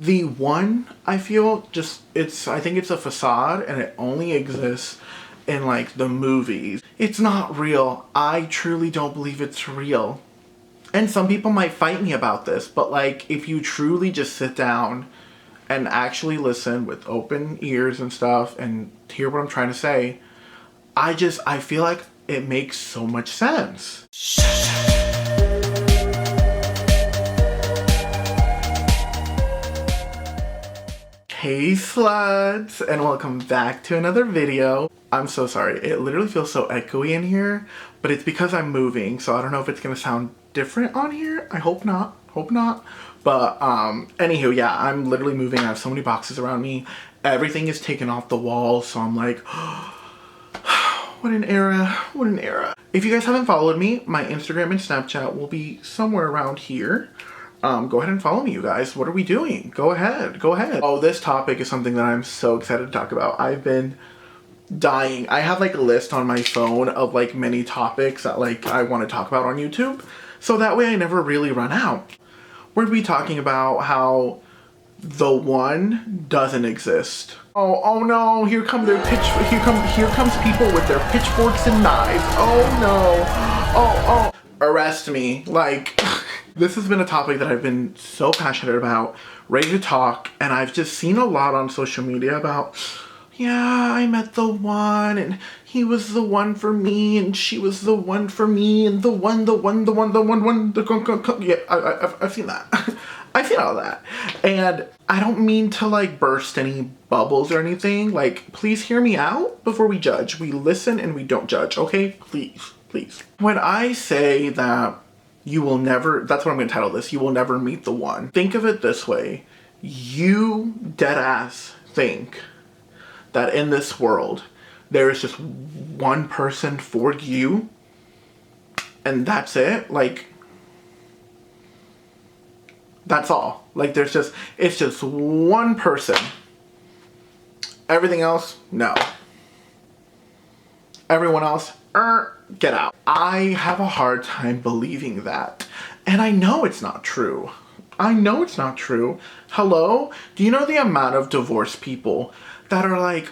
The one, I feel, I think it's a facade and it only exists in like the movies. It's not real. I truly don't believe it's real. And some people might fight me about this, but like if you truly just sit down and actually listen with open ears and stuff and hear what I'm trying to say, I feel like it makes so much sense. Hey sluts, and welcome back to another video. I'm so sorry, it literally feels so echoey in here, but it's because I'm moving, so I don't know if it's gonna sound different on here. I hope not, But anywho, yeah, I'm literally moving. I have so many boxes around me. Everything is taken off the wall, so I'm like, what an era, what an era. If you guys haven't followed me, my Instagram and Snapchat will be somewhere around here. Go ahead and follow me, you guys. What are we doing? Go ahead, go ahead. Oh, this topic is something that I'm so excited to talk about. I've been dying. I have like a list on my phone of like many topics that like I want to talk about on YouTube, so that way I never really run out. We're gonna be talking about how the one doesn't exist. Oh no, here comes people with their pitchforks and knives. Oh no. Oh, arrest me. Like this has been a topic that I've been so passionate about, ready to talk, and I've just seen a lot on social media about, yeah, I met the one, and he was the one for me, and she was the one for me, and yeah, I've seen that. I've seen all that. And I don't mean to like burst any bubbles or anything. Like, please hear me out before we judge. We listen and we don't judge, okay? Please, please. When I say that you will never, that's what I'm gonna title this, you will never meet the one. Think of it this way. You deadass think that in this world, there is just one person for you, and that's it? Like, that's all. Like, it's just one person. Everything else, no. Everyone else, get out. I have a hard time believing that. And I know it's not true. I know it's not true. Hello? Do you know the amount of divorced people that are like,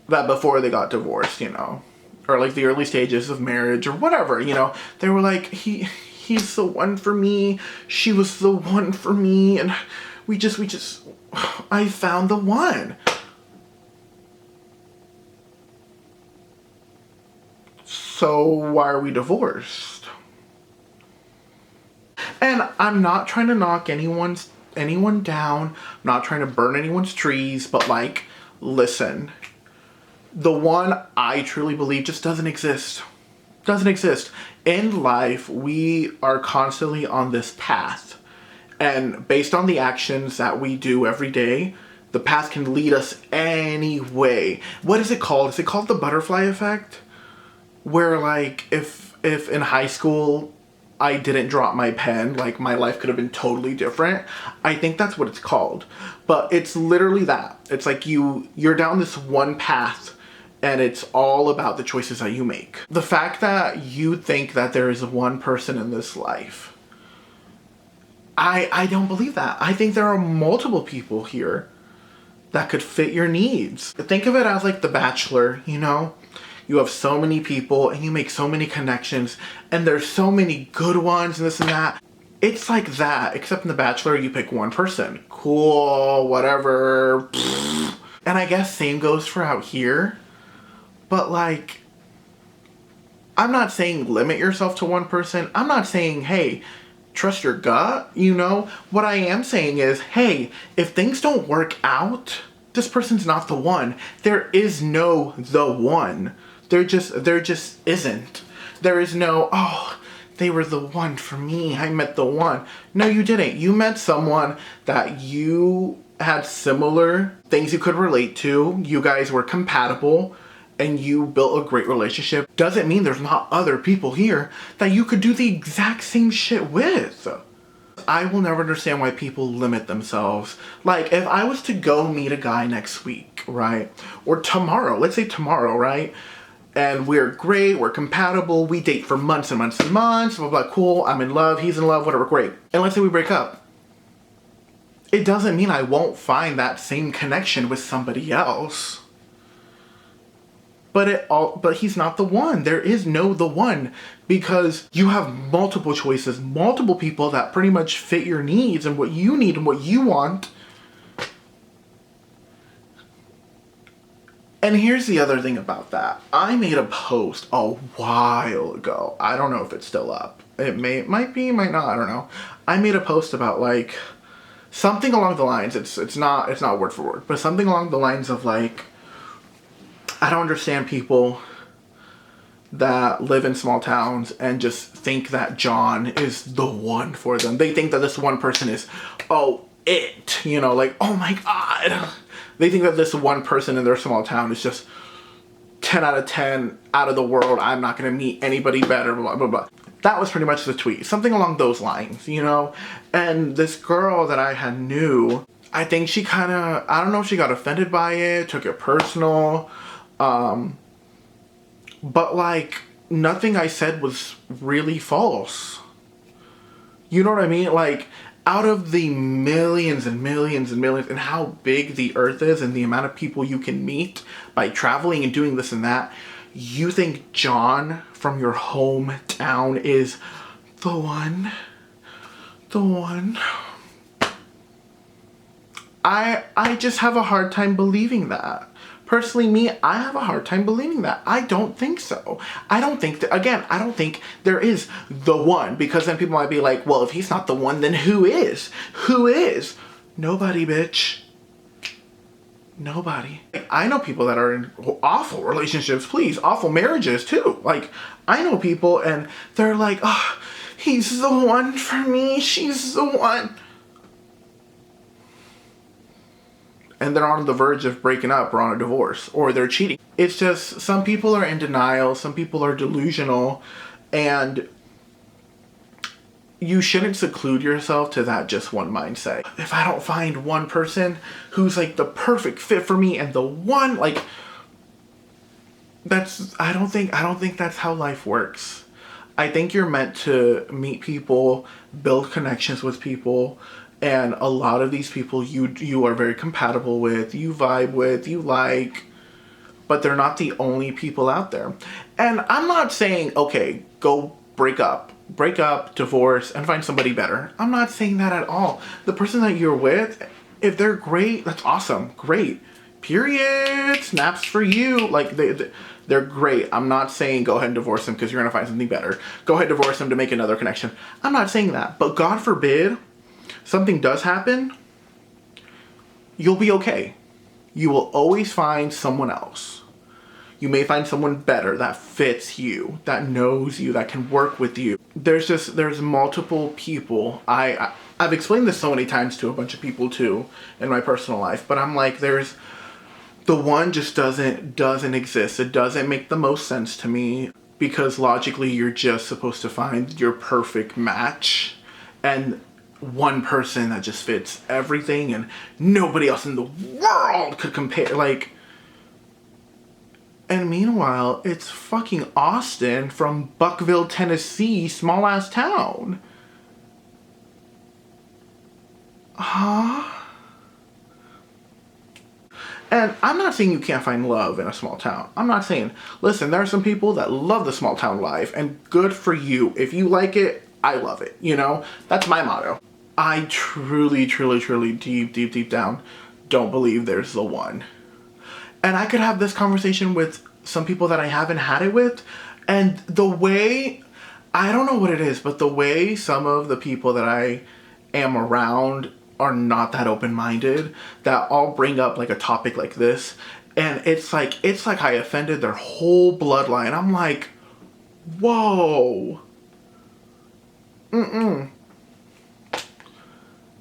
that before they got divorced, you know, or like the early stages of marriage or whatever, you know, they were like, he's the one for me, she was the one for me, and we just, I found the one. So why are we divorced? And I'm not trying to knock anyone down, I'm not trying to burn anyone's trees, but like, listen, the one I truly believe just doesn't exist. Doesn't exist. In life, we are constantly on this path. And based on the actions that we do every day, the path can lead us any way. What is it called? Is it called the butterfly effect? Where like, if in high school I didn't drop my pen, like my life could have been totally different. I think that's what it's called. But it's literally that. It's like you're down this one path, and it's all about the choices that you make. The fact that you think that there is one person in this life, I don't believe that. I think there are multiple people here that could fit your needs. Think of it as like The Bachelor, you know? You have so many people and you make so many connections and there's so many good ones and this and that. It's like that, except in The Bachelor, you pick one person. Cool, whatever. And I guess same goes for out here. But like, I'm not saying limit yourself to one person. I'm not saying, hey, trust your gut, you know? What I am saying is, hey, if things don't work out, this person's not the one. There is no the one. There just isn't. There is no, oh, they were the one for me. I met the one. No, you didn't. You met someone that you had similar things you could relate to. You guys were compatible. And you built a great relationship. Doesn't mean there's not other people here that you could do the exact same shit with. I will never understand why people limit themselves. Like, if I was to go meet a guy next week, right? Or tomorrow, let's say tomorrow, right? And we're great, we're compatible, we date for months and months and months, blah, blah, cool, I'm in love, he's in love, whatever, great. And let's say we break up. it doesn't mean I won't find that same connection with somebody else. But he's not the one. There is no the one, because you have multiple choices, multiple people that pretty much fit your needs and what you need and what you want. And here's the other thing about that. I made a post a while ago. I don't know if it's still up. It might be, might not, I don't know. I made a post about like something along the lines, it's not word for word, but something along the lines of like, I don't understand people that live in small towns and just think that John is the one for them. They think that this one person is, like, oh my God. They think that this one person in their small town is just 10 out of 10 out of the world. I'm not going to meet anybody better, blah, blah, blah. That was pretty much the tweet. Something along those lines, And this girl that I had knew, I think she kind of, I don't know if she got offended by it, took it personal. But like, nothing I said was really false. You know what I mean? Like, out of the millions and millions and millions and how big the earth is and the amount of people you can meet by traveling and doing this and that, you think John from your hometown is the one? The one? I just have a hard time believing that. Personally, me, I have a hard time believing that. I don't think so. I don't think there is the one, because then people might be like, well, if he's not the one, then who is? Who is? Nobody, bitch. Nobody. I know people that are in awful relationships, please, awful marriages too. Like, I know people and they're like, oh, he's the one for me, she's the one. And they're on the verge of breaking up or on a divorce, or they're cheating. It's just, some people are in denial, some people are delusional, and you shouldn't seclude yourself to that just one mindset. If I don't find one person who's like the perfect fit for me and the one, like, I don't think that's how life works. I think you're meant to meet people, build connections with people, and a lot of these people you are very compatible with, you vibe with, you like, but they're not the only people out there. And I'm not saying, okay, go break up, divorce, and find somebody better. I'm not saying that at all. The person that you're with, if they're great, that's awesome, great. Period. Snaps for you. Like, they're great. I'm not saying go ahead and divorce them because you're gonna find something better. Go ahead and divorce them to make another connection. I'm not saying that, but God forbid something does happen, you'll be okay. You will always find someone else. You may find someone better that fits you, that knows you, that can work with you. There's multiple people. I've explained this so many times to a bunch of people too in my personal life, but I'm like, there's the one just doesn't exist. It doesn't make the most sense to me, because logically you're just supposed to find your perfect match, and one person that just fits everything and nobody else in the world could compare. Like, and meanwhile, it's fucking Austin from Buckville, Tennessee, small ass town. Huh? And I'm not saying you can't find love in a small town. I'm not saying, listen, there are some people that love the small town life, and good for you. If you like it, I love it, That's my motto. I truly, deep down, don't believe there's the one. And I could have this conversation with some people that I haven't had it with, and the way, I don't know what it is, but the way some of the people that I am around are not that open-minded, that I'll bring up like a topic like this, and it's like I offended their whole bloodline. I'm like, whoa.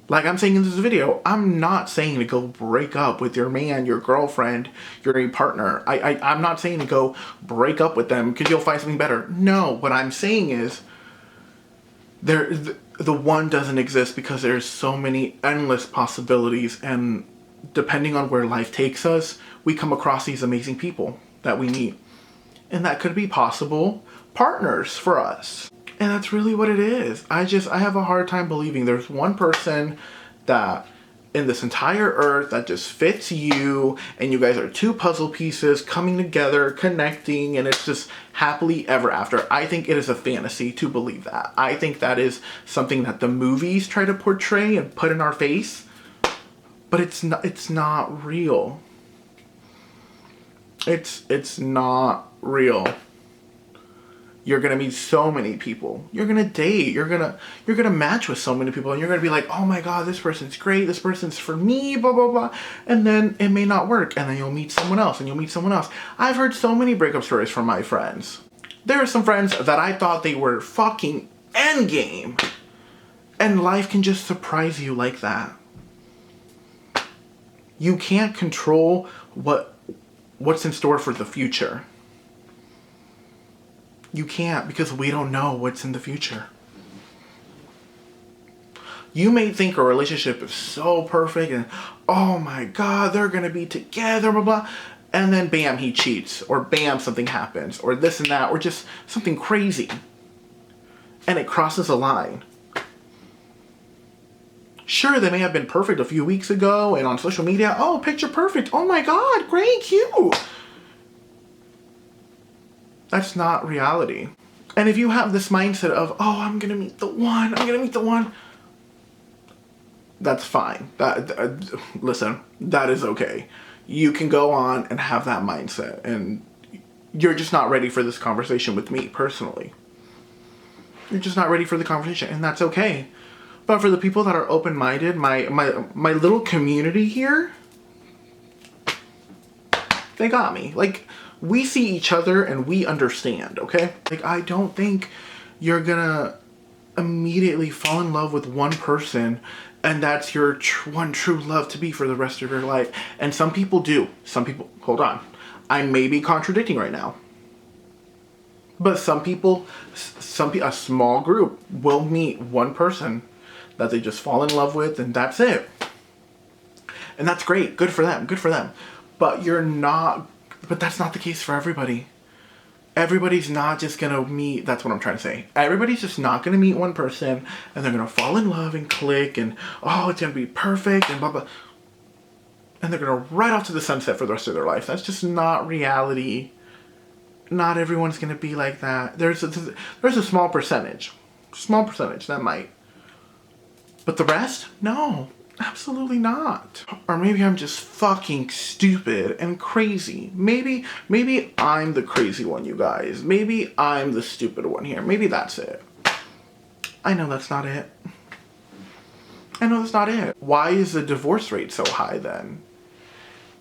Like I'm saying in this video, I'm not saying to go break up with your man, your girlfriend, your partner. I'm not saying to go break up with them because you'll find something better. No, what I'm saying is the one doesn't exist because there's so many endless possibilities, and depending on where life takes us, we come across these amazing people that we meet. And that could be possible partners for us. And that's really what it is. I have a hard time believing there's one person that in this entire earth that just fits you, and you guys are two puzzle pieces coming together, connecting, and it's just happily ever after. I think it is a fantasy to believe that. I think that is something that the movies try to portray and put in our face, but it's not real. It's not real. You're gonna meet so many people. You're gonna date. You're gonna match with so many people, and you're gonna be like, oh my god, this person's great. This person's for me. Blah blah blah. And then it may not work, and then you'll meet someone else, and you'll meet someone else. I've heard so many breakup stories from my friends. There are some friends that I thought they were fucking endgame, and life can just surprise you like that. You can't control what's in store for the future. You can't, because we don't know what's in the future. You may think a relationship is so perfect and, oh my god, they're gonna be together, blah blah, and then bam, he cheats, or bam, something happens, or this and that, or just something crazy, and it crosses a line. Sure, they may have been perfect a few weeks ago, and on social media, oh, picture perfect, oh my god, great, cute. That's not reality. And if you have this mindset of, oh, I'm gonna meet the one, that's fine. Listen, that is okay. You can go on and have that mindset, and you're just not ready for this conversation with me personally. You're just not ready for the conversation, and that's okay. But for the people that are open-minded, my little community here, they got me. Like, we see each other and we understand, okay? Like, I don't think you're gonna immediately fall in love with one person and that's your one true love to be for the rest of your life. And some people do. Some people, hold on. I may be contradicting right now. But some people, a small group will meet one person that they just fall in love with, and that's it. And that's great. Good for them. Good for them. But that's not the case for everybody. Everybody's not just gonna meet, that's what I'm trying to say. Everybody's just not gonna meet one person and they're gonna fall in love and click and, oh, it's gonna be perfect and blah, blah. And they're gonna ride off to the sunset for the rest of their life. That's just not reality. Not everyone's gonna be like that. There's a small percentage that might. But the rest? No. Absolutely not. Or maybe I'm just fucking stupid and crazy. Maybe I'm the crazy one, you guys. Maybe I'm the stupid one here. Maybe that's it. I know that's not it. Why is the divorce rate so high then?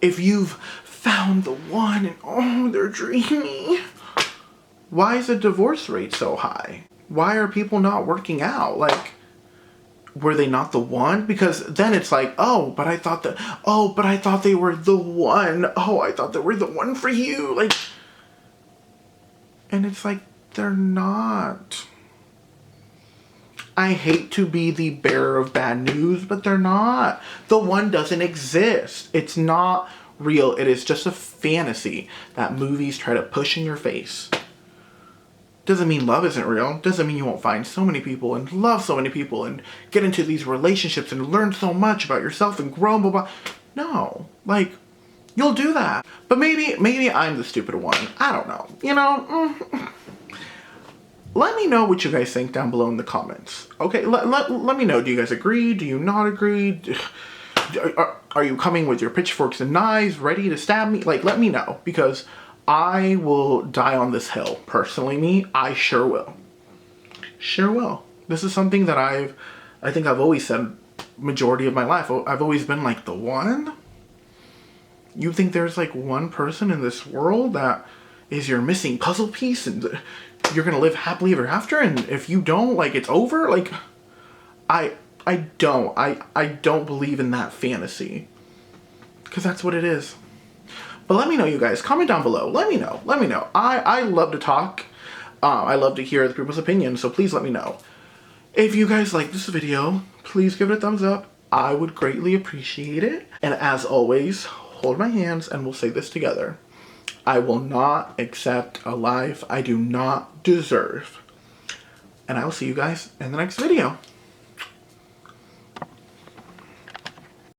If you've found the one and oh, they're dreamy. Why is the divorce rate so high? Why are people not working out? Like, were they not the one? Because then it's like, but I thought they were the one. Oh, I thought they were the one for you. Like, and it's like, they're not. I hate to be the bearer of bad news, but they're not. The one doesn't exist. It's not real. It is just a fantasy that movies try to push in your face. Doesn't mean love isn't real. Doesn't mean you won't find so many people and love so many people and get into these relationships and learn so much about yourself and grow, blah, blah. No. Like, you'll do that. But maybe I'm the stupid one. I don't know. You know? Let me know what you guys think down below in the comments. Okay? Let me know. Do you guys agree? Do you not agree? Are you coming with your pitchforks and knives ready to stab me? Like, let me know. Because I will die on this hill. Personally, me, I sure will. Sure will. This is something that I think I've always said majority of my life. I've always been like, the one? You think there's like one person in this world that is your missing puzzle piece and you're gonna live happily ever after, and if you don't, like, it's over? Like, I don't believe in that fantasy. Because that's what it is. But let me know, you guys. Comment down below. Let me know. I love to talk. I love to hear other people's opinions, so please let me know. If you guys like this video, please give it a thumbs up. I would greatly appreciate it. And as always, hold my hands and we'll say this together. I will not accept a life I do not deserve. And I will see you guys in the next video.